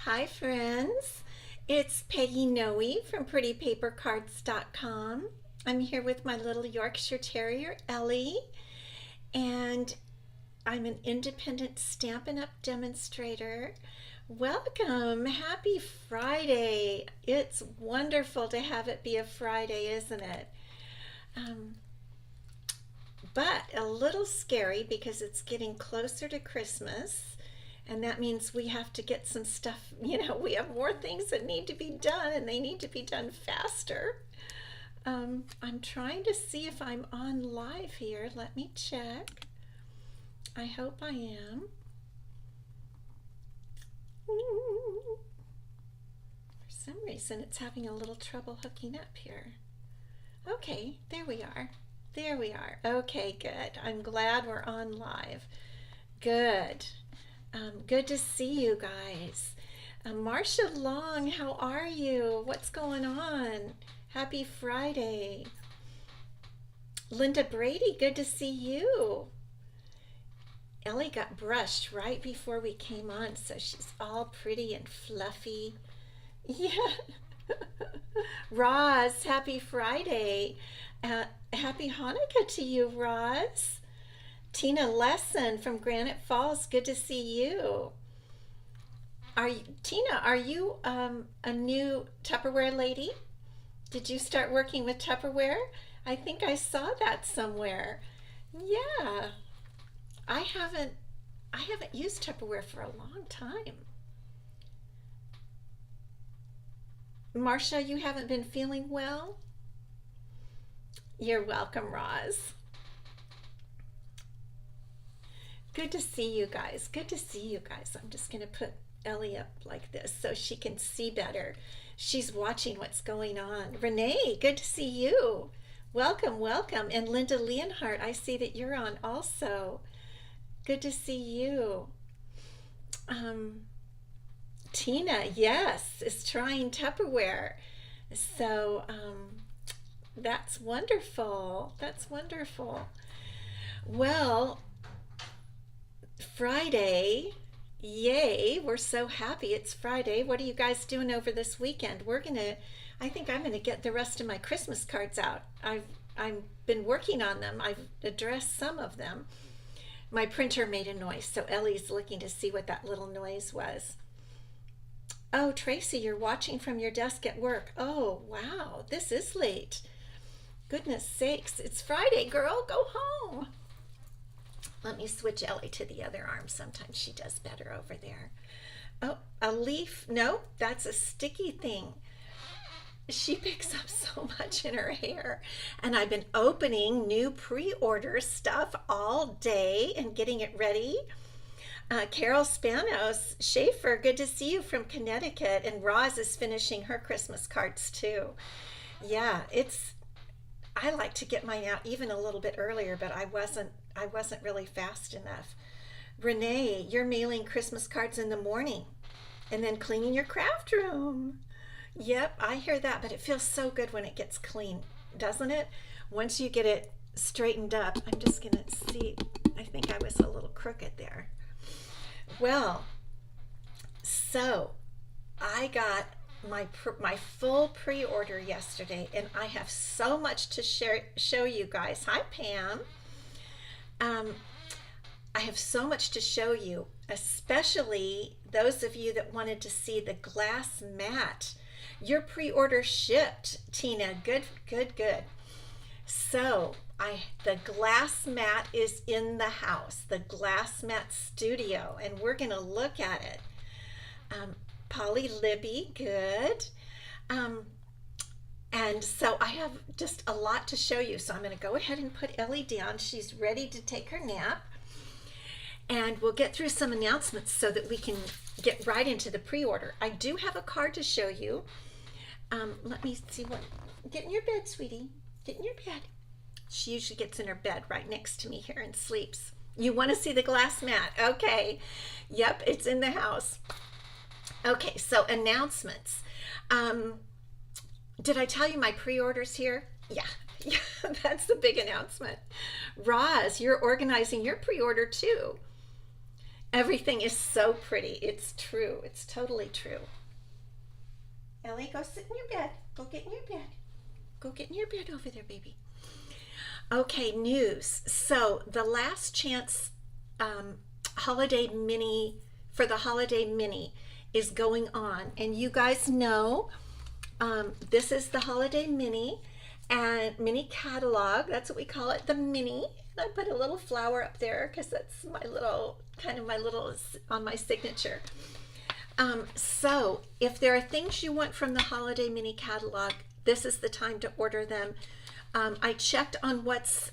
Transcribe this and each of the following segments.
Hi friends, it's Peggy Noe from prettypapercards.com. I'm here with my little Yorkshire Terrier Ellie, and I'm an independent Stampin' Up! Demonstrator. Welcome! Happy Friday! It's wonderful to have it be a Friday, isn't it? Um, but a little scary because it's getting closer to Christmas. And that means we have to get some stuff, we have more things that need to be done and they need to be done faster. I'm trying to see if I'm on live here. Let me check. I hope I am. For some reason, it's having a little trouble hooking up here. Okay, there we are. There we are. Okay, good. I'm glad we're on live. Good. Good to see you guys. Marcia Long, how are you? What's going on? Happy Friday. Linda Brady, good to see you. Ellie got brushed right before we came on, so she's all pretty and fluffy. Yeah. Roz, happy Friday. Happy Hanukkah to you, Roz. Tina Lesson from Granite Falls, good to see you. Tina, are you a new Tupperware lady? Did you start working with Tupperware? I think I saw that somewhere. Yeah. I haven't used Tupperware for a long time. Marcia, you haven't been feeling well? You're welcome, Roz. Good to see you guys. Good to see you guys. I'm just going to put Ellie up like this so she can see better. She's watching what's going on. Renee, good to see you. Welcome, welcome. And Linda Leonhardt, I see that you're on also. Good to see you. Tina, yes, is trying Tupperware. So that's wonderful. That's wonderful. Well, Friday, yay, we're so happy it's Friday. What are you guys doing over this weekend? I think I'm gonna get the rest of my Christmas cards out. I've been working on them. I've addressed some of them. My printer made a noise, so Ellie's looking to see what that little noise was. Oh, Tracy, you're watching from your desk at work. Oh, wow, this is late. Goodness sakes, it's Friday, girl, go home. Let me switch Ellie to the other arm. Sometimes she does better over there. Oh, a leaf. No, that's a sticky thing. She picks up so much in her hair. And I've been opening new pre-order stuff all day and getting it ready. Carol Spanos, Schaefer, good to see you from Connecticut. And Roz is finishing her Christmas cards too. Yeah, I like to get mine out even a little bit earlier, but I wasn't really fast enough. Renee, you're mailing Christmas cards in the morning and then cleaning your craft room. Yep, I hear that, but it feels so good when it gets clean, doesn't it? Once you get it straightened up, I'm just gonna see, I think I was a little crooked there. Well, so I got my full pre-order yesterday, and I have so much to show you guys. Hi, Pam. I have so much to show you, especially those of you that wanted to see the glass mat. Your pre-order shipped, Tina. Good, good, good. So the glass mat is in the house, the glass mat studio, and we're going to look at it. Polly Libby, good. And so I have just a lot to show you. So I'm going to go ahead and put Ellie down. She's ready to take her nap. And we'll get through some announcements so that we can get right into the pre-order. I do have a card to show you. Let me see what. Get in your bed, sweetie. Get in your bed. She usually gets in her bed right next to me here and sleeps. You want to see the glass mat? Okay. Yep, it's in the house. Okay, so announcements. Did I tell you my pre-orders here? Yeah, that's the big announcement. Roz, you're organizing your pre-order too. Everything is so pretty. It's true. It's totally true. Ellie, go sit in your bed. Go get in your bed. Go get in your bed over there, baby. Okay, news. So the last chance holiday mini for the holiday mini is going on, and you guys know this is the holiday mini and mini catalog. That's what we call it, the mini. I put a little flower up there because that's my little on my signature. So if there are things you want from the holiday mini catalog, this is the time to order them. I checked on what's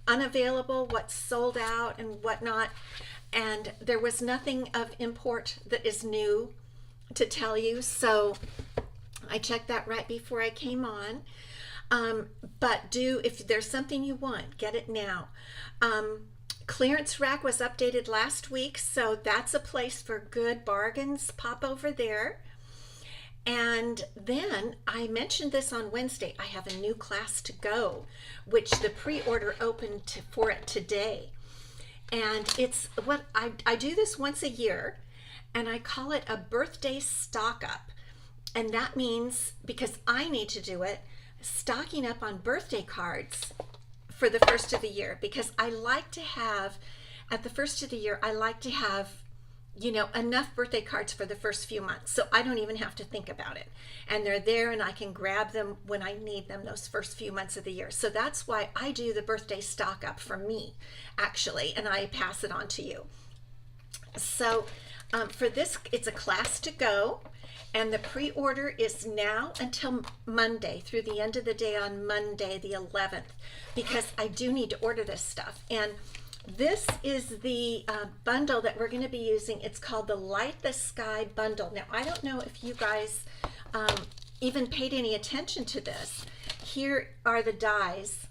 unavailable, what's sold out and whatnot, and there was nothing of import that is new to tell you, so I checked that right before I came on. But if there's something you want, get it now. Clearance rack was updated last week, so that's a place for good bargains. Pop over there. And then I mentioned this on Wednesday. I have a new class to go, which the pre-order opened for it today. And it's what I do this once a year, and I call it a birthday stock up. And that means, because I need to do it, stocking up on birthday cards for the first of the year, because I like to have, at the first of the year, I like to have, enough birthday cards for the first few months, so I don't even have to think about it. And they're there and I can grab them when I need them those first few months of the year. So that's why I do the birthday stock up for me, actually, and I pass it on to you. So for this, it's a class to go. And the pre-order is now until Monday, through the end of the day on Monday, the 11th, because I do need to order this stuff. And this is the bundle that we're going to be using. It's called the Light the Sky bundle. Now, I don't know if you guys even paid any attention to this. Here are the dies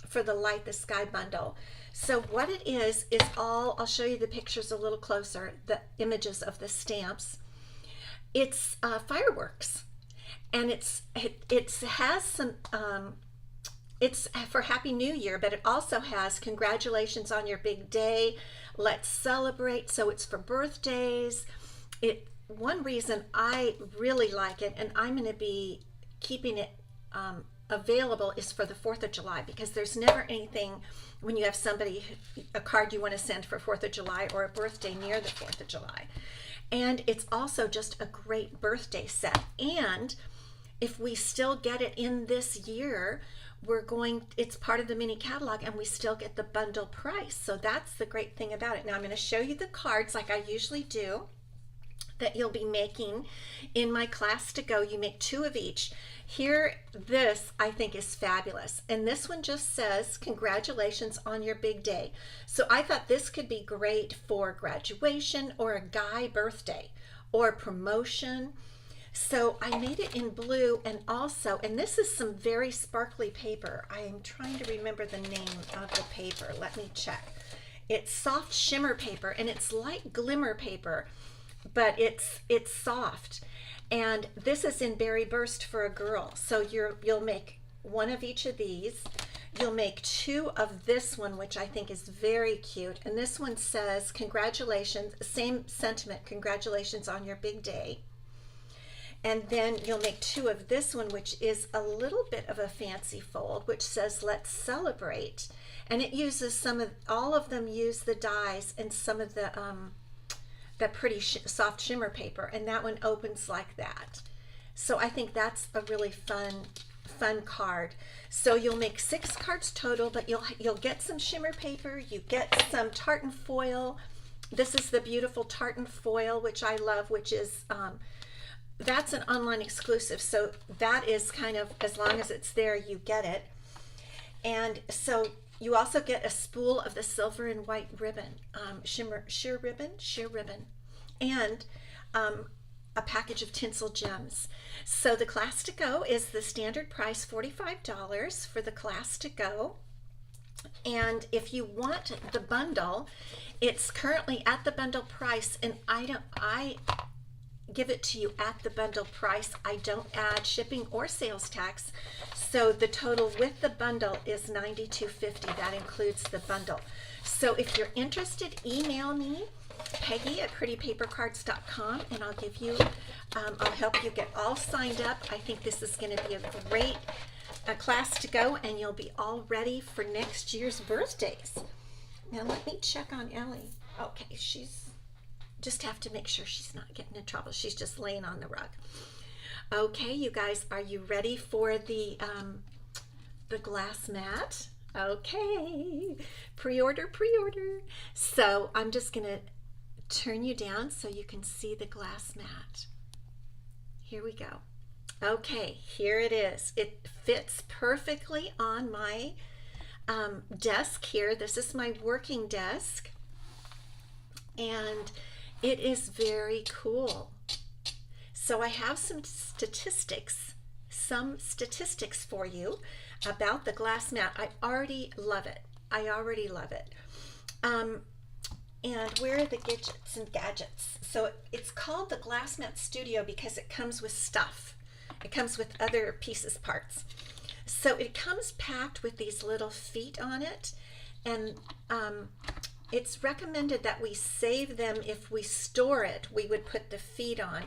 for the Light the Sky bundle. So what it is I'll show you the pictures a little closer, the images of the stamps. It's fireworks, and it has some, it's for Happy New Year, but it also has congratulations on your big day, let's celebrate. So it's for birthdays. One reason I really like it, and I'm going to be keeping it available, is for the 4th of July, because there's never anything when you have a card you want to send for 4th of July or a birthday near the 4th of July. And it's also just a great birthday set. And if we still get it in this year, it's part of the mini catalog, and we still get the bundle price. So that's the great thing about it. Now I'm going to show you the cards like I usually do that you'll be making in my class to go. You make 2 of each. Here, this I think is fabulous. And this one just says, congratulations on your big day. So I thought this could be great for graduation or a guy birthday or promotion. So I made it in blue, and this is some very sparkly paper. I am trying to remember the name of the paper. Let me check. It's soft shimmer paper, and it's like glimmer paper, but it's soft. And this is in Berry Burst for a girl. So you'll make 1 of each of these. You'll make 2 of this one, which I think is very cute. And this one says, congratulations, same sentiment, congratulations on your big day. And then you'll make 2 of this one, which is a little bit of a fancy fold, which says, let's celebrate. And it uses all of them use the dies and some of the pretty soft shimmer paper, and that one opens like that. So I think that's a really fun card. So you'll make 6 cards total, but you'll get some shimmer paper, you get some tartan foil. This is the beautiful tartan foil, which I love, which is that's an online exclusive, so that is kind of, as long as it's there, you get it. And so you also get a spool of the silver and white ribbon, sheer ribbon, and a package of tinsel gems. So the class to go is the standard price, $45 for the class to go. And if you want the bundle, it's currently at the bundle price, and I give it to you at the bundle price. I don't add shipping or sales tax. So the total with the bundle is $92.50. That includes the bundle. So if you're interested, email me Peggy at prettypapercards.com, and I'll give you, I'll help you get all signed up. I think this is going to be a great class to go, and you'll be all ready for next year's birthdays. Now let me check on Ellie. Okay, she's just have to make sure she's not getting in trouble. She's just laying on the rug. Okay, you guys, are you ready for the glass mat? Okay, pre-order. So I'm just gonna turn you down so you can see the glass mat. Here we go. Okay, here it is. It fits perfectly on my desk here. This is my working desk, and it is very cool. So I have some statistics for you about the glass mat. I already love it. And where are the gadgets and gadgets? So it's called the Glass Mat Studio because it comes with stuff. It comes with other pieces, parts. So it comes packed with these little feet on it, and it's recommended that we save them. If we store it, we would put the feet on.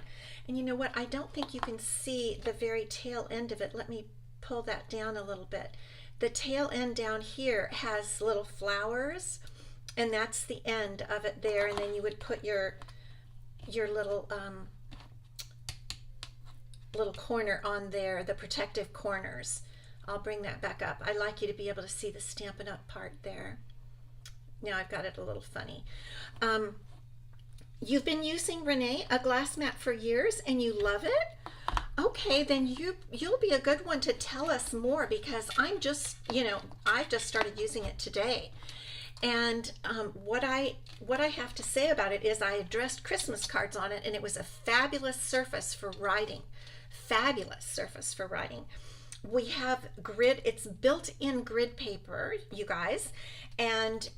And you know what? I don't think you can see the very tail end of it. Let me pull that down a little bit. The tail end down here has little flowers, and that's the end of it there. And then you would put your little little corner on there, the protective corners. I'll bring that back up. I like you to be able to see the Stampin' Up! Part there. Now I've got it a little funny. You've been using, Renee, a glass mat for years and you love it? Okay, then you'll be a good one to tell us more, because I'm just, I've just started using it today. And what I have to say about it is I addressed Christmas cards on it, and it was a fabulous surface for writing. We have grid, it's built-in grid paper, you guys, and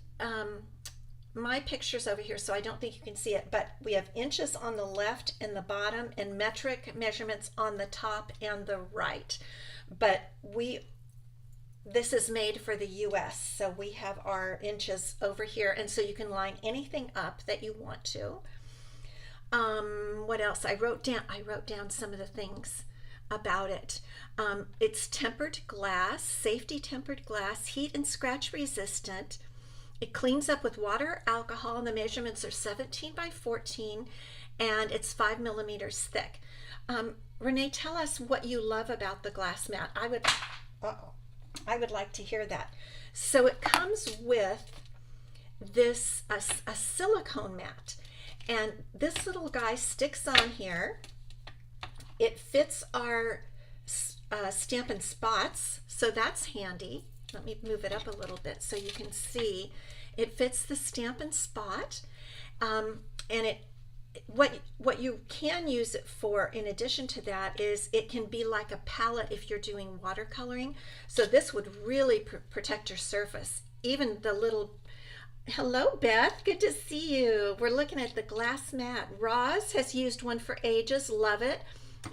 my picture's over here, so I don't think you can see it, but we have inches on the left and the bottom, and metric measurements on the top and the right. But this is made for the US, so we have our inches over here, and so you can line anything up that you want to. What else? I wrote down some of the things about it. It's tempered glass, safety tempered glass, heat and scratch resistant. It cleans up with water, alcohol, and the measurements are 17 by 14, and it's 5 millimeters thick. Renee, tell us what you love about the glass mat. I would like to hear that. So it comes with this a silicone mat, and this little guy sticks on here. It fits our Stampin' Spots, so that's handy. Let me move it up a little bit so you can see. It fits the Stampin' Spot, and what you can use it for in addition to that is it can be like a palette if you're doing watercoloring. So this would really protect your surface. Even the little, hello Beth, good to see you. We're looking at the glass mat. Roz has used one for ages, love it.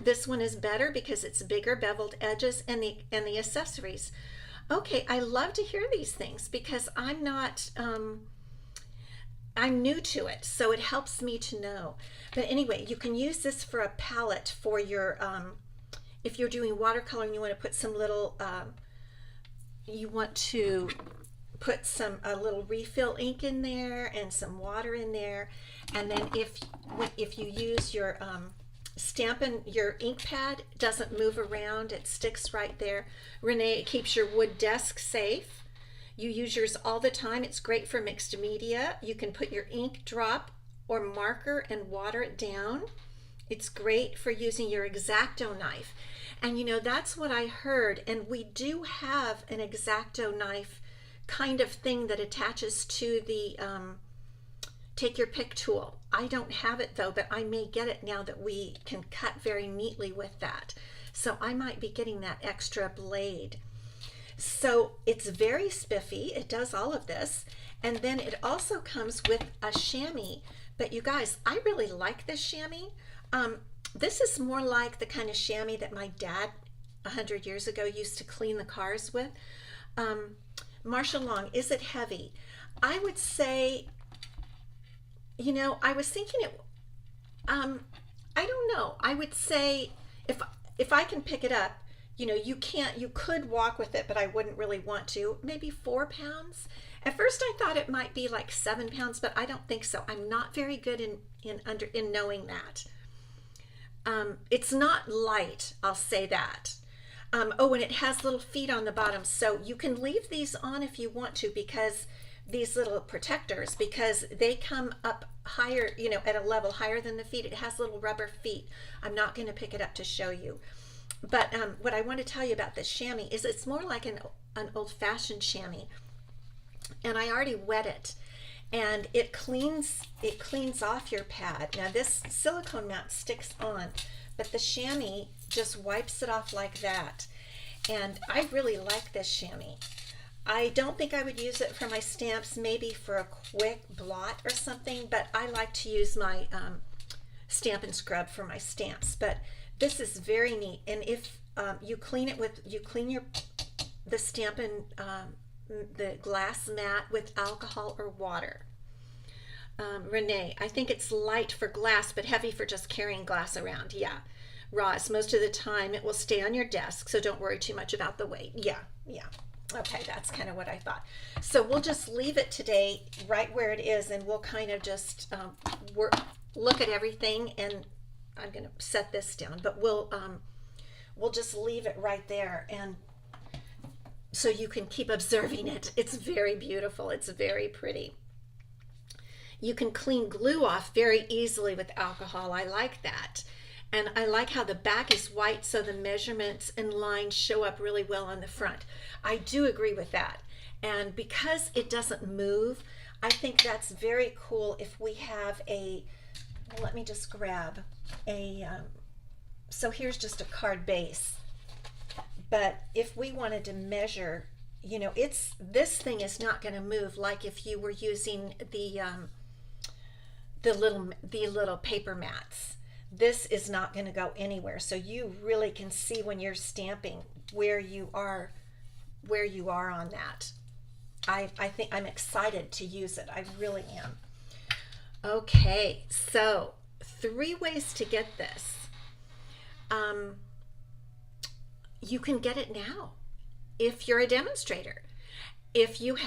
This one is better because it's bigger, beveled edges, and the accessories. Okay, I love to hear these things because I'm not, I'm new to it, so it helps me to know. But anyway, you can use this for a palette for your, if you're doing watercoloring, you want to put some little, a little refill ink in there and some water in there. And then if you use your Stampin', your ink pad doesn't move around, it sticks right there. Renee, it keeps your wood desk safe. You use yours all the time. It's great for mixed media. You can put your ink drop or marker and water it down. It's great for using your X-Acto knife. And that's what I heard, and we do have an X-Acto knife kind of thing that attaches to the take your pick tool. I don't have it though, but I may get it now that we can cut very neatly with that. So I might be getting that extra blade. So it's very spiffy. It does all of this. And then it also comes with a chamois. But you guys, I really like this chamois. This is more like the kind of chamois that my dad 100 years ago used to clean the cars with. Marsha Long, is it heavy? I would say I was thinking um, I don't know. I would say if if I can pick it up, you could walk with it, but I wouldn't really want to. Maybe 4 pounds. At first I thought it might be like 7 pounds, but I don't think so. I'm not very good in knowing that. It's not light, I'll say that. Oh, and it has little feet on the bottom, so you can leave these on if you want to, because these little protectors, because they come up higher, at a level higher than the feet. It has little rubber feet. I'm not going to pick it up to show you. But what I want to tell you about this chamois is it's more like an old-fashioned chamois, and I already wet it, and it cleans off your pad. Now this silicone mat sticks on, but the chamois just wipes it off like that. And I really like this chamois. I don't think I would use it for my stamps, maybe for a quick blot or something, but I like to use my Stamp and Scrub for my stamps. But this is very neat, and if you clean the Stampin' the glass mat with alcohol or water. Renee, I think it's light for glass but heavy for just carrying glass around. Yeah. Ross, most of the time it will stay on your desk, so don't worry too much about the weight. Yeah. Okay, that's kind of what I thought. So we'll just leave it today right where it is, and we'll kind of just look at everything, and I'm going to set this down, but we'll just leave it right there, and so you can keep observing it. It's very beautiful. It's very pretty. You can clean glue off very easily with alcohol. I like that. And I like how the back is white, so the measurements and lines show up really well on the front. I do agree with that. And because it doesn't move, I think that's very cool if we have let me just grab so here's just a card base. But if we wanted to measure, this thing is not going to move like if you were using the little paper mats. This is not going to go anywhere, so you really can see when you're stamping where you are on that. I think I'm excited to use it. I really am. Okay, so 3 ways to get this. You can get it now if you're a demonstrator. If you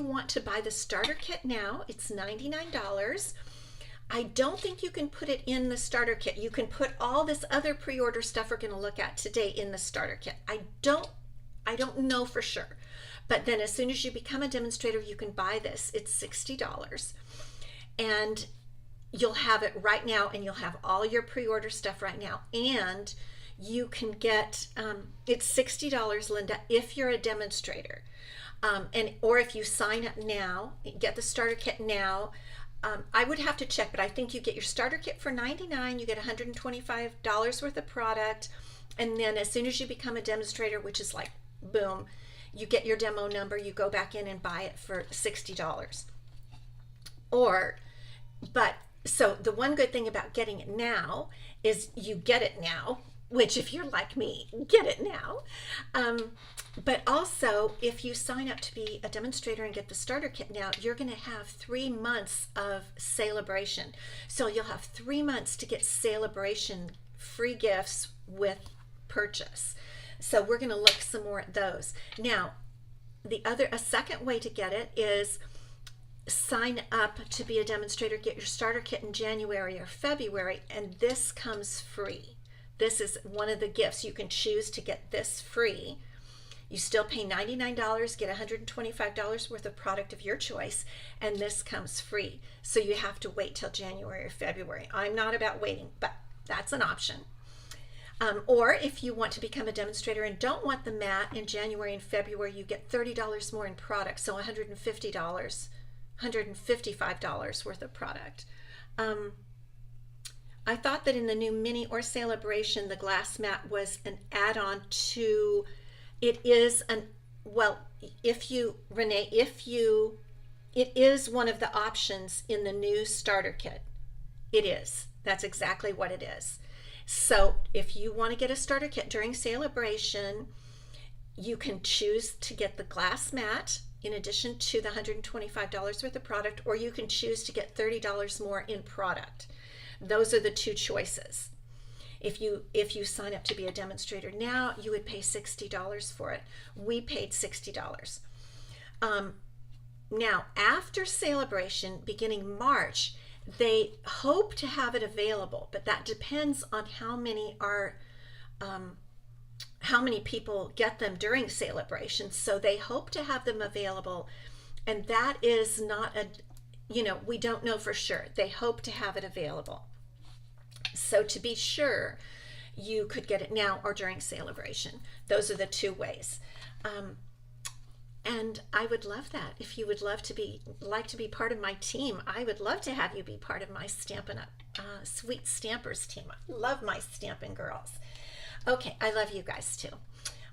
want to buy the starter kit now, it's $99. I don't think you can put it in the starter kit. You can put all this other pre-order stuff we're going to look at today in the starter kit. I don't know for sure. But then as soon as you become a demonstrator, you can buy this. It's $60. And you'll have it right now, and you'll have all your pre-order stuff right now. And you can get, it's $60, Linda, if you're a demonstrator. Or if you sign up now, get the starter kit now. I would have to check, but I think you get your starter kit for $99. You get $125 worth of product, and then as soon as you become a demonstrator, which is like boom, you get your demo number. You go back in and buy it for $60. So the one good thing about getting it now is you get it now. Which, if you're like me, get it now. But also, if you sign up to be a demonstrator and get the starter kit now, you're going to have 3 months of Celebration. So you'll have 3 months to get Celebration free gifts with purchase. So we're going to look some more at those. Now, a second way to get it is sign up to be a demonstrator, get your starter kit in January or February, and this comes free. This is one of the gifts. You can choose to get this free. You still pay $99, get $125 worth of product of your choice, and this comes free. So you have to wait till January or February. I'm not about waiting, but that's an option. Or if you want to become a demonstrator and don't want the mat in January and February, you get $30 more in product, so $155 worth of product. I thought that in the new mini or Celebration, the glass mat was an add-on to, it is it is one of the options in the new starter kit. It is. That's exactly what it is. So if you want to get a starter kit during Celebration, you can choose to get the glass mat in addition to the $125 worth of product, or you can choose to get $30 more in product. Those are the two choices. If you sign up to be a demonstrator now, you would pay $60 for it. We paid $60. Now, after Celebration, beginning March, they hope to have it available, but that depends on how many people get them during Celebration. So they hope to have them available, and that is not we don't know for sure. They hope to have it available. So to be sure, you could get it now or during Celebration. Those are the two ways. And I would love that. If you would like to be part of my team, I would love to have you be part of my Stampin' Up! Sweet Stampers team. I love my Stampin' Girls. Okay, I love you guys too.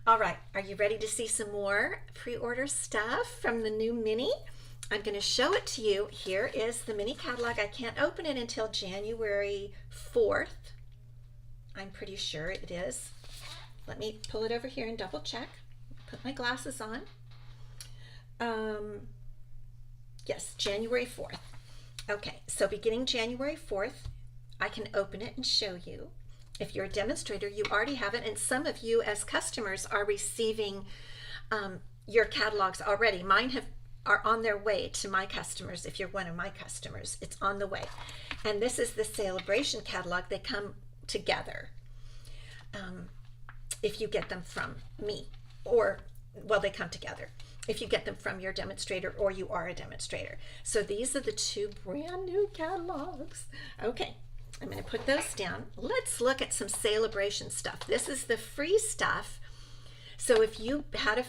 All right, are you ready to see some more pre-order stuff from the new mini? I'm going to show it to you. Here is the mini catalog. I can't open it until January 4th. I'm pretty sure it is. Let me pull it over here and double check. Put my glasses on. Yes, January 4th. Okay, so beginning January 4th, I can open it and show you. If you're a demonstrator, you already have it, and some of you as customers are receiving your catalogs already. Mine are on their way to my customers. If you're one of my customers, it's on the way. And this is the Celebration catalog. They come together if you get them from me, or, well, they come together if you get them from your demonstrator or you are a demonstrator. So these are the two brand new catalogs. Okay, I'm going to put those down. Let's look at some Celebration stuff. This is the free stuff. So if you had a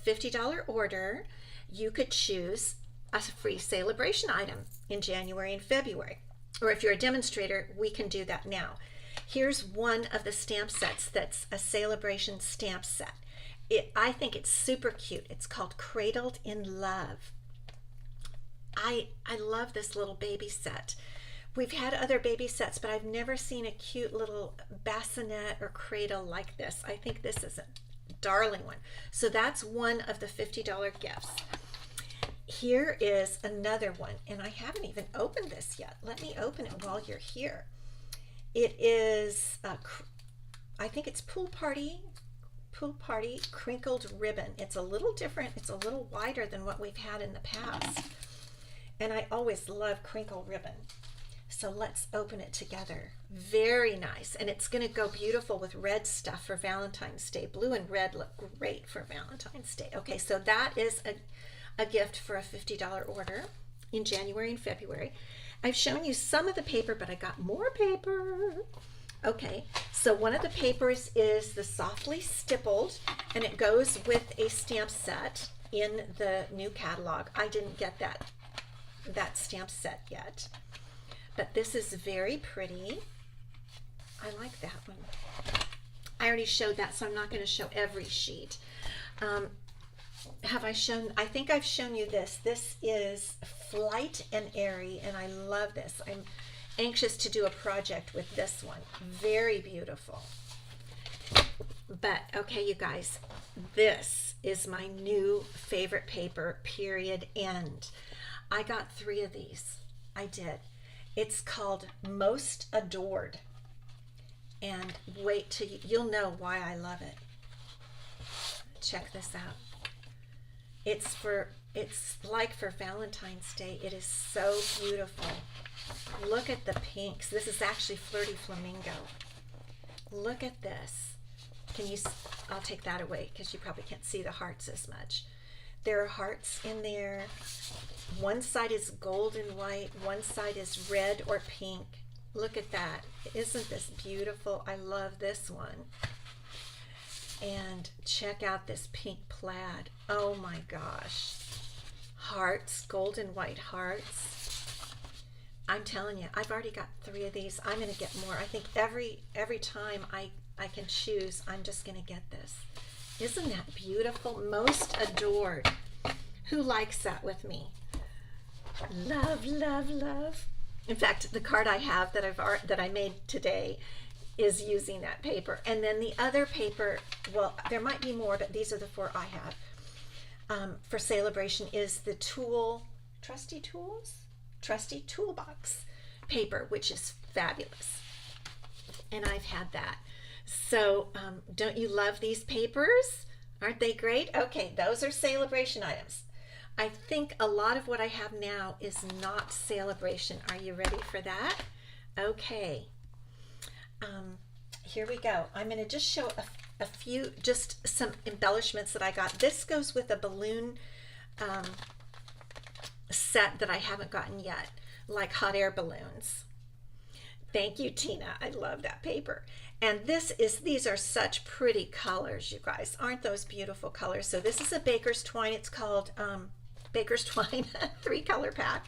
$50 order, you could choose a free Celebration item in January and February. Or if you're a demonstrator, we can do that now. Here's one of the stamp sets that's a Celebration stamp set. I think it's super cute. It's called Cradled in Love. I love this little baby set. We've had other baby sets, but I've never seen a cute little bassinet or cradle like this. I think this is a darling one. So that's one of the $50 gifts. Here is another one, and I haven't even opened this yet. Let me open it while you're here. It is, I think it's Pool Party crinkled ribbon. It's a little different. It's a little wider than what we've had in the past. And I always love crinkle ribbon. So let's open it together. Very nice. And it's going to go beautiful with red stuff for Valentine's Day. Blue and red look great for Valentine's Day. Okay, so that is a gift for a $50 order in January and February. I've shown you some of the paper, but I got more paper. Okay, so one of the papers is the Softly Stippled, and it goes with a stamp set in the new catalog. I didn't get that stamp set yet, but this is very pretty. I like that one. I already showed that, so I'm not going to show every sheet. Have I shown? I think I've shown you this. This is Flight and Airy, and I love this. I'm anxious to do a project with this one. Very beautiful. But okay, you guys, this is my new favorite paper, period, end. I got 3 of these. I did. It's called Most Adored, and wait till you'll know why I love it. Check this out. It's like for Valentine's Day. It is so beautiful. Look at the pinks. This is actually Flirty Flamingo. Look at this. I'll take that away because you probably can't see the hearts as much. There are hearts in there. One side is gold and white. One side is red or pink. Look at that. Isn't this beautiful? I love this one. And check out this pink plaid. Oh my gosh. Hearts, gold and white hearts. I'm telling you, I've already got 3 of these. I'm going to get more. I think every time I can choose, I'm just going to get this. Isn't that beautiful? Most Adored. Who likes that with me? Love, love, love. In fact, the card I have that I made today is using that paper. And then the other paper, well, there might be more, but these are the 4 I have. for Celebration is the Trusty Toolbox paper, which is fabulous. And I've had that. So don't you love these papers? Aren't they great? Okay, those are Celebration items. I think a lot of what I have now is not Celebration. Are you ready for that? Okay. Here we go. I'm going to just show a few, just some embellishments that I got. This goes with a balloon set that I haven't gotten yet, like hot air balloons. Thank you, Tina. I love that paper. And these are such pretty colors, you guys. Aren't those beautiful colors? So this is a Baker's Twine. It's called Baker's Twine 3-color pack.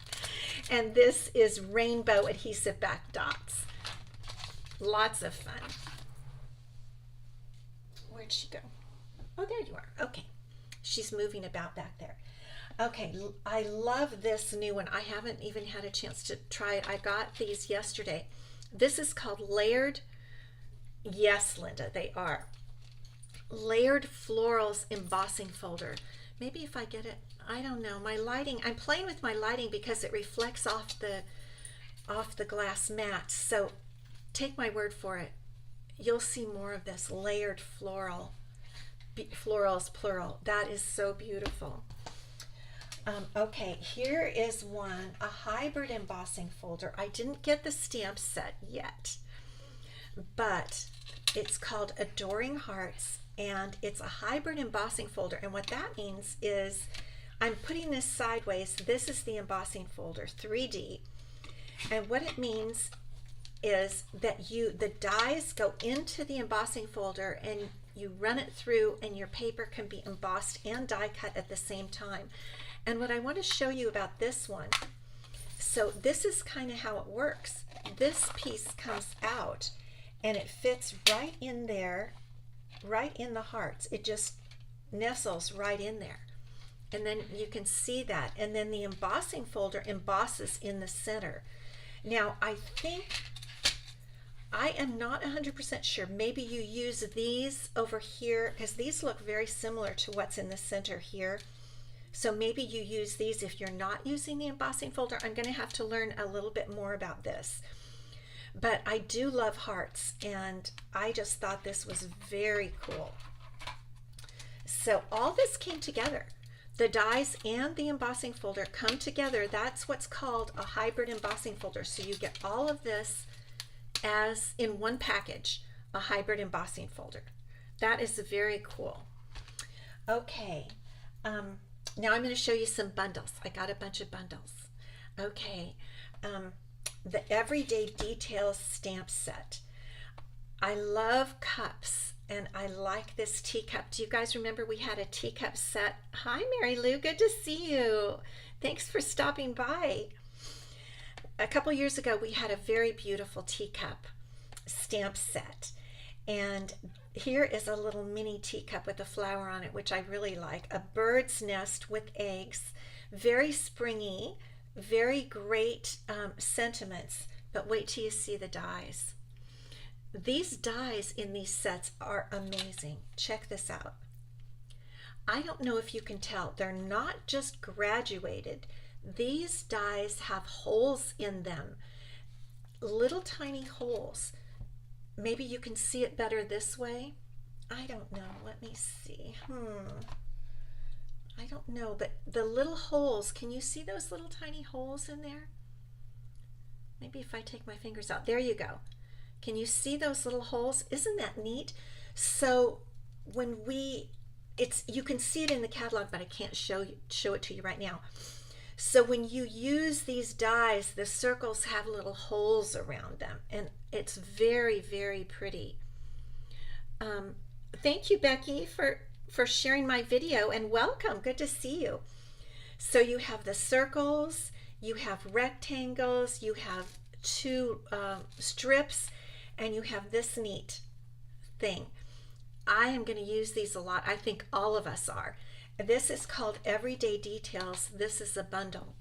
And this is rainbow adhesive back dots. Lots of fun. Where'd she go? Oh, there you are. Okay. She's moving about back there. Okay, I love this new one. I haven't even had a chance to try it. I got these yesterday. This is called Layered. Yes, Linda, they are. Layered Florals Embossing Folder. Maybe if I get it, I don't know. My lighting, I'm playing with my lighting because it reflects off the glass mat. So take my word for it. You'll see more of this layered florals, plural. That is so beautiful. Okay, here is one, a hybrid embossing folder. I didn't get the stamp set yet, but it's called Adoring Hearts, and it's a hybrid embossing folder. And what that means is I'm putting this sideways. This is the embossing folder, 3D. And what it means is that the dies go into the embossing folder and you run it through, and your paper can be embossed and die cut at the same time. And what I want to show you about this one, so this is kind of how it works. This piece comes out and it fits right in there, right in the hearts. It just nestles right in there. And then you can see that. And then the embossing folder embosses in the center. Now, I am not 100% sure. Maybe you use these over here, because these look very similar to what's in the center here. So maybe you use these if you're not using the embossing folder. I'm going to have to learn a little bit more about this. But I do love hearts, and I just thought this was very cool. So all this came together. The dies and the embossing folder come together. That's what's called a hybrid embossing folder. So you get all of this as in one package, a hybrid embossing folder. That is very cool. Okay. Now I'm going to show you some bundles. I got a bunch of bundles. Okay, the Everyday Details stamp set. I love cups, and I like this teacup. Do you guys remember we had a teacup set? Hi, Mary Lou. Good to see you. Thanks for stopping by. A couple years ago, we had a very beautiful teacup stamp set, and here is a little mini teacup with a flower on it, which I really like. A bird's nest with eggs. Very springy, very great sentiments, but wait till you see the dies. These dies in these sets are amazing. Check this out. I don't know if you can tell, they're not just graduated. These dies have holes in them, little tiny holes. Maybe you can see it better this way. I don't know. Let me see. I don't know, but the little holes, can you see those little tiny holes in there? Maybe if I take my fingers out. There you go. Can you see those little holes? Isn't that neat? So when you can see it in the catalog, but I can't show it to you right now. So when you use these dies, the circles have little holes around them, and it's very, very pretty. Thank you, Becky, for sharing my video, and welcome. Good to see you. So you have the circles, you have rectangles, you have two strips, and you have this neat thing. I am going to use these a lot. I think all of us are. This is called Everyday Details. This is a bundle.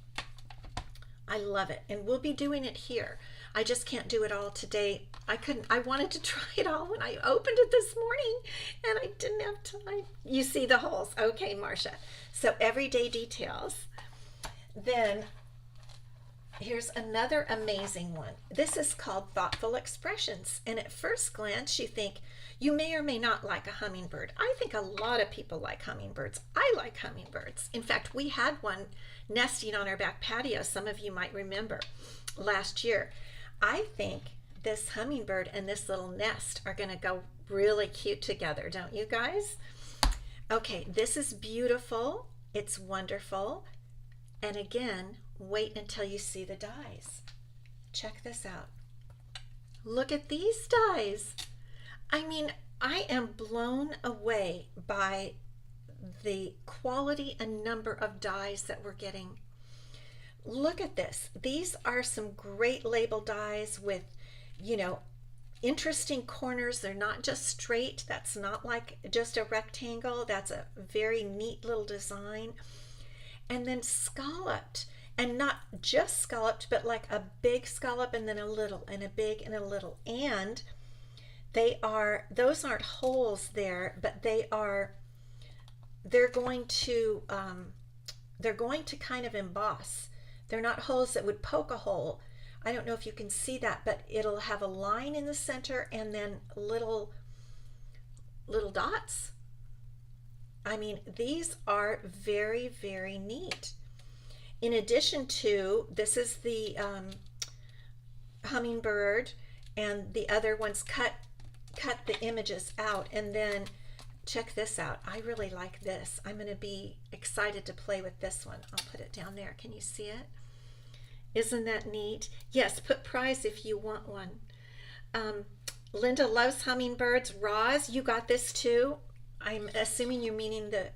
I love it, and we'll be doing it here. I just can't do it all today. I wanted to try it all when I opened it this morning and I didn't have time. You see the holes. Okay, Marcia. So everyday details. Then here's another amazing one. This is called Thoughtful Expressions. And at first glance, you think you may or may not like a hummingbird. I think a lot of people like hummingbirds. I like hummingbirds. In fact, we had one nesting on our back patio, some of you might remember, last year. I think this hummingbird and this little nest are going to go really cute together, don't you guys? Okay, this is beautiful. It's wonderful. And again, wait until you see the dies. Check this out. Look at these dies. I mean, I am blown away by the quality and number of dies that we're getting. Look at this. These are some great label dies with, you know, interesting corners. They're not just straight. That's not like just a rectangle. That's a very neat little design. And then scalloped, and not just scalloped, but like a big scallop and then a little and a big and a little. And those aren't holes there, but they're going to kind of emboss. They're not holes that would poke a hole. I don't know if you can see that, but it'll have a line in the center and then little dots. I mean, these are very, very neat. In addition to, this is the hummingbird, and the other ones cut the images out. And then check this out. I really like this. I'm going to be excited to play with this one. I'll put it down there. Can you see it? Isn't that neat? Yes, put prize if you want one. Linda loves hummingbirds. Roz, you got this too. I'm assuming you're meaning the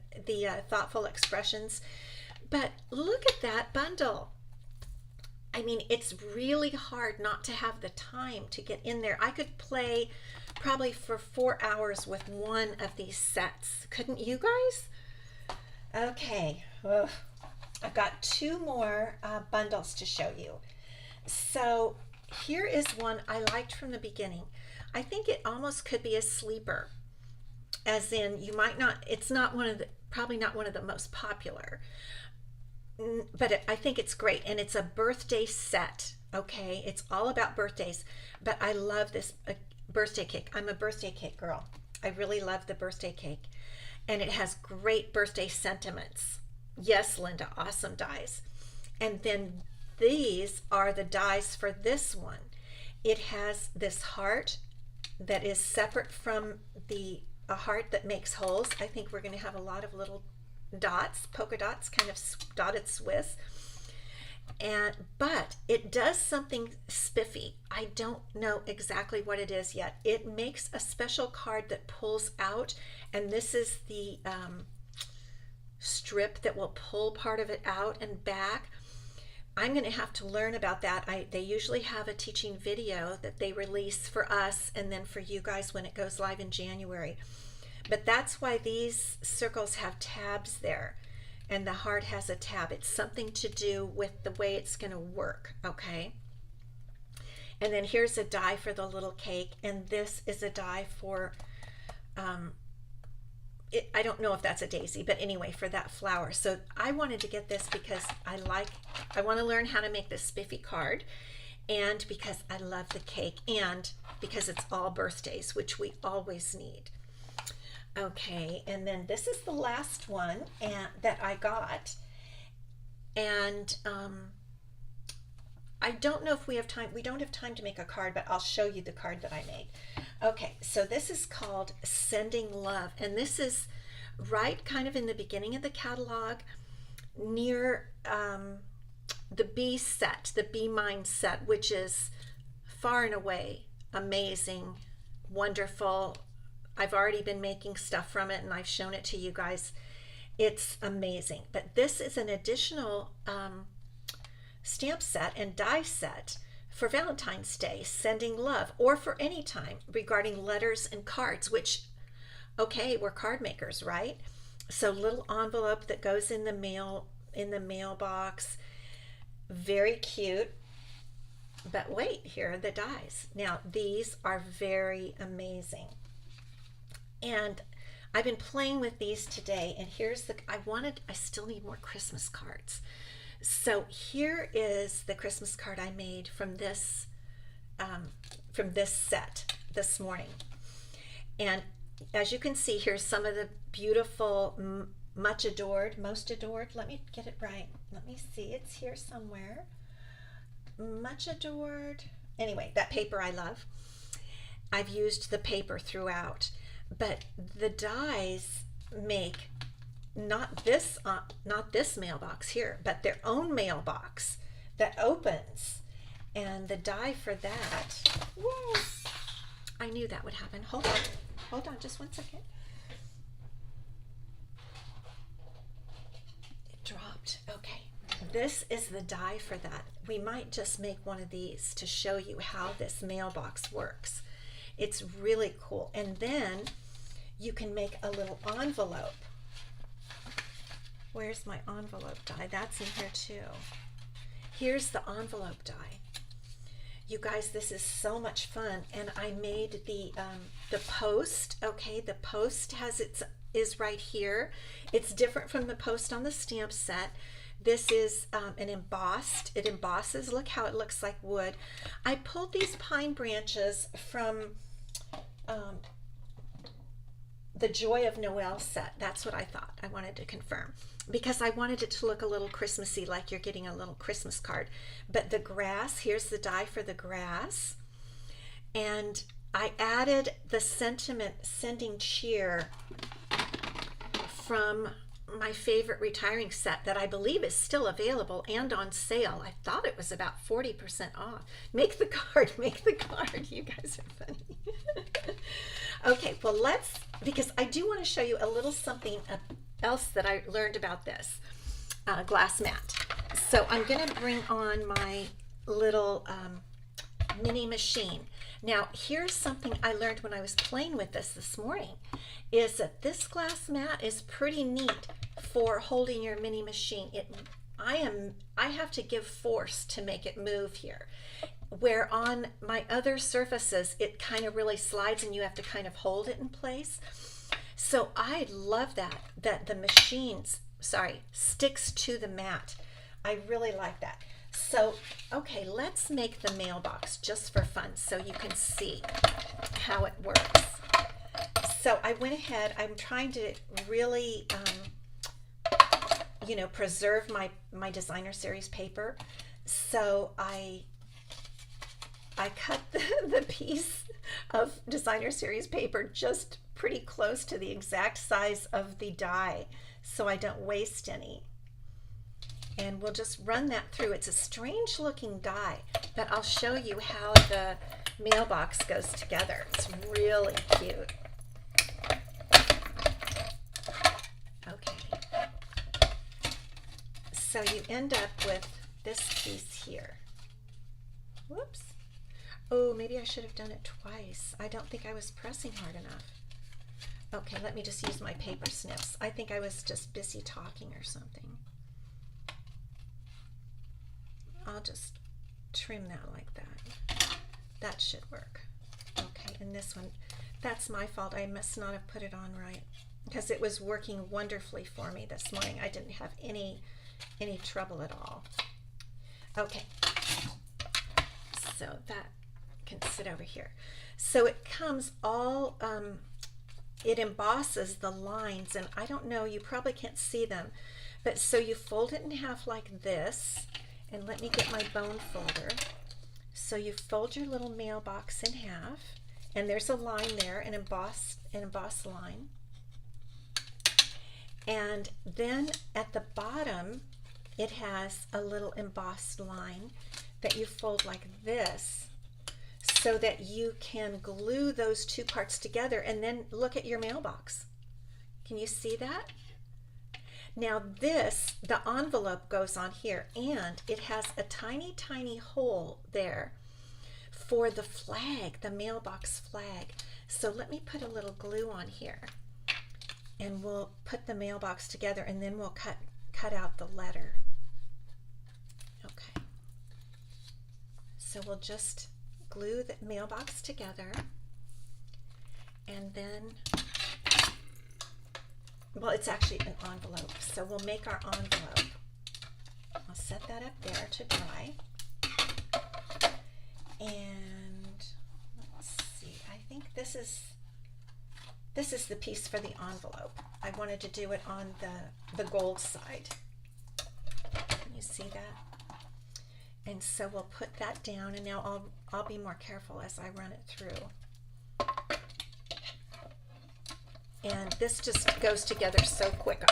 Thoughtful Expressions. But look at that bundle. I mean, it's really hard not to have the time to get in there. I could play probably for 4 hours with one of these sets. Couldn't you guys? Okay. Ugh. I've got 2 more bundles to show you. So here is one I liked from the beginning. I think it almost could be a sleeper, as in you might not, it's not probably not one of the most popular, but I think it's great. And it's a birthday set. Okay, it's all about birthdays, but I love this birthday cake. I'm a birthday cake girl. I really love the birthday cake, and it has great birthday sentiments. Yes, Linda, awesome dies. And then these are the dies for this one. It has this heart that is separate from a heart that makes holes. I think we're going to have a lot of little dots, polka dots, kind of dotted Swiss. But it does something spiffy. I don't know exactly what it is yet. It makes a special card that pulls out, and this is the strip that will pull part of it out and back. I'm going to have to learn about that. They usually have a teaching video that they release for us and then for you guys when it goes live in January. But that's why these circles have tabs there, and the heart has a tab. It's something to do with the way it's going to work, okay? And then here's a die for the little cake, and this is a die for I don't know if that's a daisy, but anyway, for that flower. So I wanted to get this because I want to learn how to make this spiffy card, and because I love the cake, and because it's all birthdays, which we always need. Okay, and then this is the last one that I got, and I don't know if we have time. We don't have time to make a card, but I'll show you the card that I made. Okay, so this is called Sending Love, and this is right kind of in the beginning of the catalog, near the B set, the Be Mine set, which is far and away amazing, wonderful. I've already been making stuff from it, and I've shown it to you guys. It's amazing. But this is an additional stamp set and die set for Valentine's Day, Sending Love, or for any time regarding letters and cards, which, okay, we're card makers, right? So little envelope that goes in the mailbox. Very cute. But wait, here are the dies. Now these are very amazing. And I've been playing with these today, and here's I still need more Christmas cards. So here is the Christmas card I made from this set this morning. And as you can see, here's some of the beautiful, most adored, let me get it right. Let me see, it's here somewhere. Much adored. Anyway, that paper I love. I've used the paper throughout, but the dies make not this mailbox here, but their own mailbox that opens. And the die for that, whoa, I knew that would happen. Hold on just one second. It dropped. Okay. This is the die for that. We might just make one of these to show you how this mailbox works. It's really cool. And then you can make a little envelope. Where's my envelope die? That's in here too. Here's the envelope die. You guys, this is so much fun. And I made the post. Okay, the post is right here. It's different from the post on the stamp set. This is an embossed. It embosses. Look how it looks like wood. I pulled these pine branches from the Joy of Noel set. That's what I thought. I wanted to confirm because I wanted it to look a little Christmassy, like you're getting a little Christmas card. But the grass, here's the die for the grass. And I added the sentiment sending cheer from my favorite retiring set that I believe is still available and on sale. I thought it was about 40% off. Make the card. You guys are funny. Okay, well because I do want to show you a little something else that I learned about this glass mat. So I'm going to bring on my little mini machine. Now here's something I learned when I was playing with this morning, is that this glass mat is pretty neat for holding your mini machine. I have to give force to make it move here, where on my other surfaces it kind of really slides and you have to kind of hold it in place. So I love that the machine sticks to the mat. I really like that. So okay, let's make the mailbox just for fun so you can see how it works. So I went ahead, I'm trying to really preserve my designer series paper. So I cut the piece of designer series paper just pretty close to the exact size of the die so I don't waste any. And we'll just run that through. It's a strange looking die, but I'll show you how the mailbox goes together. It's really cute. Okay. So you end up with this piece here. Whoops. Oh, maybe I should have done it twice. I don't think I was pressing hard enough. Okay, let me just use my paper snips. I think I was just busy talking or something. I'll just trim that like that. That should work. Okay, and this one, that's my fault. I must not have put it on right because it was working wonderfully for me this morning. I didn't have any trouble at all. Okay, so that can sit over here. So it comes all, it embosses the lines, and I don't know, you probably can't see them, but so you fold it in half like this. And let me get my bone folder. So you fold your little mailbox in half, and there's a line there, an embossed line. And then at the bottom, it has a little embossed line that you fold like this so that you can glue those two parts together and then look at your mailbox. Can you see that? Now the envelope goes on here, and it has a tiny, tiny hole there for the flag, the mailbox flag. So let me put a little glue on here, and we'll put the mailbox together, and then we'll cut out the letter. Okay. So we'll just glue the mailbox together, and then, well, it's actually an envelope, so we'll make our envelope. I'll set that up there to dry. And let's see, I think this is the piece for the envelope. I wanted to do it on the gold side. Can you see that? And so we'll put that down, and now I'll be more careful as I run it through. And this just goes together so quick.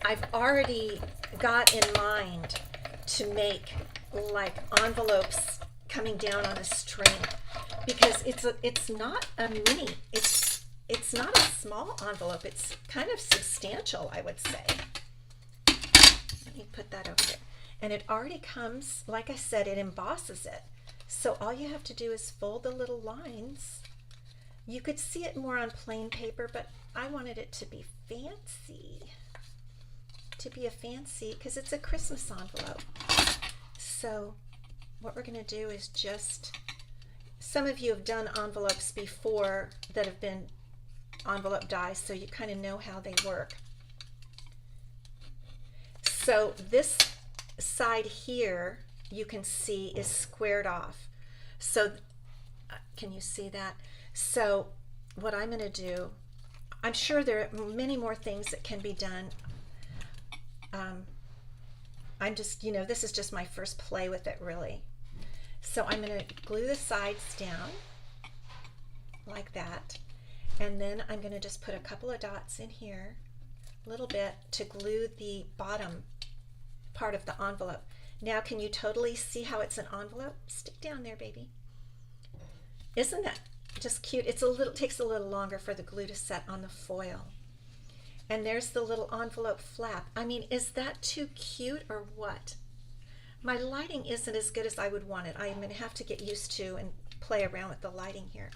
I've already got in mind to make like envelopes coming down on a string, because it's not a mini, it's not a small envelope, it's kind of substantial, I would say. Let me put that over there. And it already comes, like I said, it embosses it. So all you have to do is fold the little lines. You could see it more on plain paper, but I wanted it to be fancy. Because it's a Christmas envelope. So what we're going to do is just, some of you have done envelopes before that have been envelope dies, so you kind of know how they work. So this side here, you can see, is squared off. So can you see that? So what I'm going to do, I'm sure there are many more things that can be done. I'm just, this is just my first play with it, really. So I'm going to glue the sides down like that, and then I'm going to just put a couple of dots in here, a little bit, to glue the bottom part of the envelope. Now can you totally see how it's an envelope? Stick down there, baby. Isn't that just cute? It takes a little longer for the glue to set on the foil. And there's the little envelope flap. I mean, is that too cute or what? My lighting isn't as good as I would want it. I'm going to have to get used to and play around with the lighting here.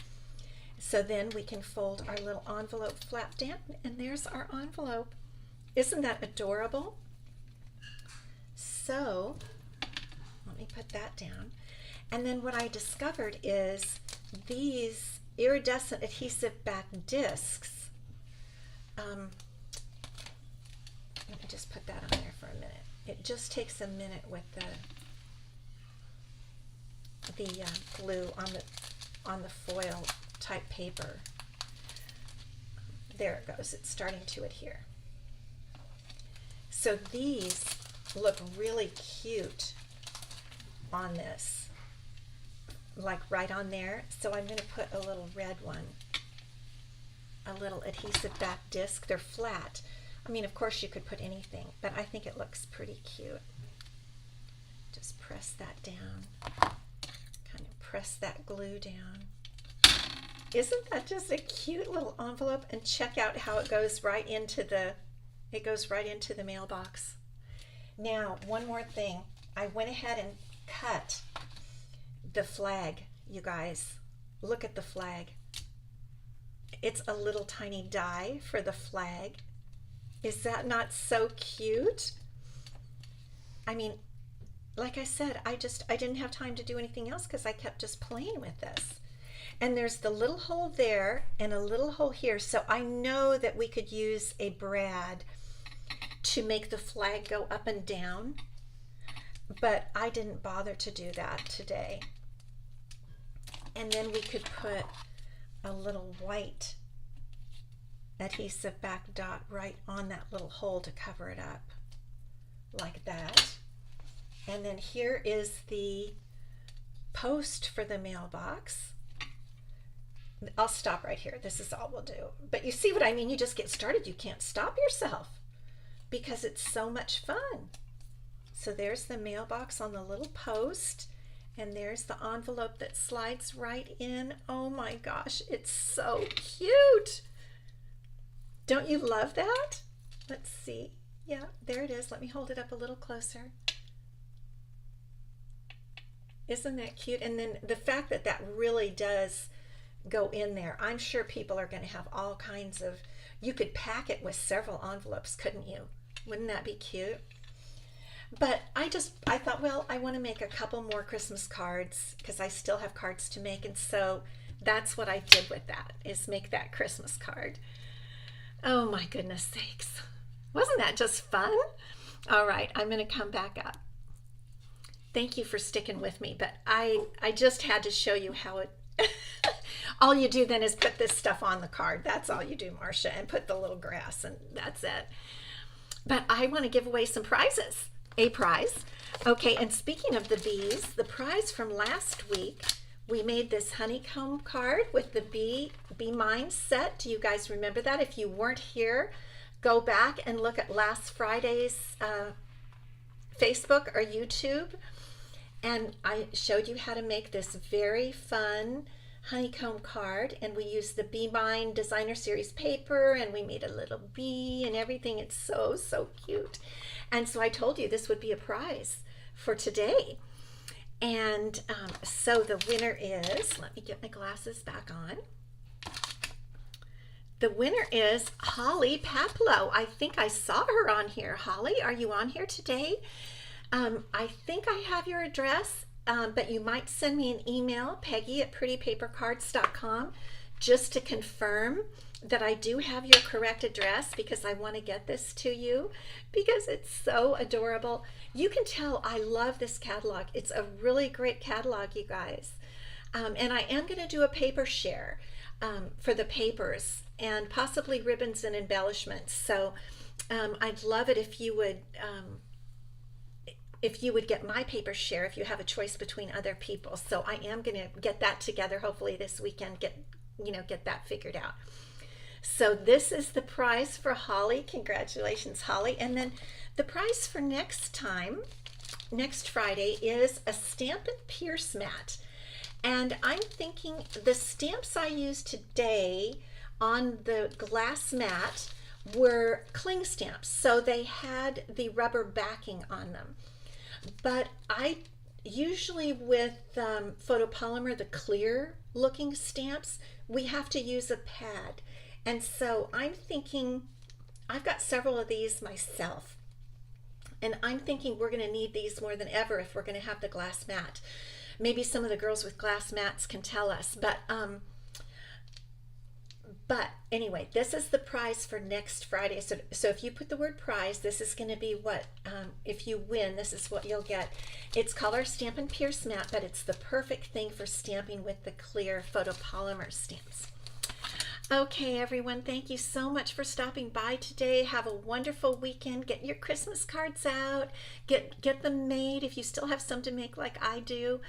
So then we can fold our little envelope flap down, and there's our envelope. Isn't that adorable? So let me put that down. And then what I discovered is these iridescent adhesive back discs. Let me just put that on there for a minute. It just takes a minute with the glue on the foil type paper. There it goes. It's starting to adhere. So these look really cute on this, like right on there. So I'm going to put a little red one, a little adhesive back disc. They're flat. I mean, of course you could put anything, but I think it looks pretty cute. Just press that down, kind of press that glue down. Isn't that just a cute little envelope? And check out how it goes right into the mailbox. Now, one more thing. I went ahead and cut the flag, you guys. Look at the flag. It's a little tiny die for the flag. Is that not so cute? I mean, like I said, I didn't have time to do anything else because I kept just playing with this. And there's the little hole there and a little hole here. So I know that we could use a brad to make the flag go up and down, but I didn't bother to do that today. And then we could put a little white adhesive back dot right on that little hole to cover it up, like that. And then here is the post for the mailbox. I'll stop right here. This is all we'll do. But you see what I mean? You just get started. You can't stop yourself because it's so much fun. So there's the mailbox on the little post, and there's the envelope that slides right in. Oh my gosh, it's so cute. Don't you love that? Let's see. Yeah, there it is. Let me hold it up a little closer. Isn't that cute? And then the fact that that really does go in there. I'm sure people are going to have all kinds of, you could pack it with several envelopes, couldn't you? Wouldn't that be cute? but I thought, well, I want to make a couple more Christmas cards because I still have cards to make. And so that's what I did with that, is make that Christmas card. Oh my goodness sakes. Wasn't that just fun? All right, I'm going to come back up. Thank you for sticking with me, but I just had to show you how it all you do then is put this stuff on the card. That's all you do, Marcia, and put the little grass, and that's it. But I want to give away some prizes. A prize. Okay, and speaking of the bees, the prize from last week, we made this honeycomb card with the Be Mine set. Do you guys remember that? If you weren't here, go back and look at last Friday's Facebook or YouTube. And I showed you how to make this very fun honeycomb card, and we used the Be Mine Designer Series paper, and we made a little bee and everything. It's so cute. And so I told you this would be a prize for today. And so the winner is, let me get my glasses back on. The winner is Holly Paplow. I think I saw her on here. Holly, are you on here today? I think I have your address, but you might send me an email, Peggy@prettypapercards.com, just to confirm that I do have your correct address, because I want to get this to you because it's so adorable. You can tell I love this catalog. It's a really great catalog, you guys. And I am going to do a paper share for the papers and possibly ribbons and embellishments. So I'd love it if you would get my paper share if you have a choice between other people. So I am going to get that together hopefully this weekend, get that figured out. So this is the prize for Holly. Congratulations, Holly. And then the prize for next Friday, is a Stamp and Pierce mat. And I'm thinking the stamps I used today on the glass mat were cling stamps, so they had the rubber backing on them. But I usually, with photopolymer, the clear looking stamps, we have to use a pad. And so I'm thinking, I've got several of these myself, and I'm thinking we're going to need these more than ever if we're going to have the glass mat. Maybe some of the girls with glass mats can tell us, but anyway, this is the prize for next Friday. So if you put the word prize, this is going to be what, if you win, this is what you'll get. It's called our Stamp and Pierce mat, but it's the perfect thing for stamping with the clear photopolymer stamps. Okay, everyone, thank you so much for stopping by today. Have a wonderful weekend. Get your Christmas cards out. Get them made if you still have some to make like I do.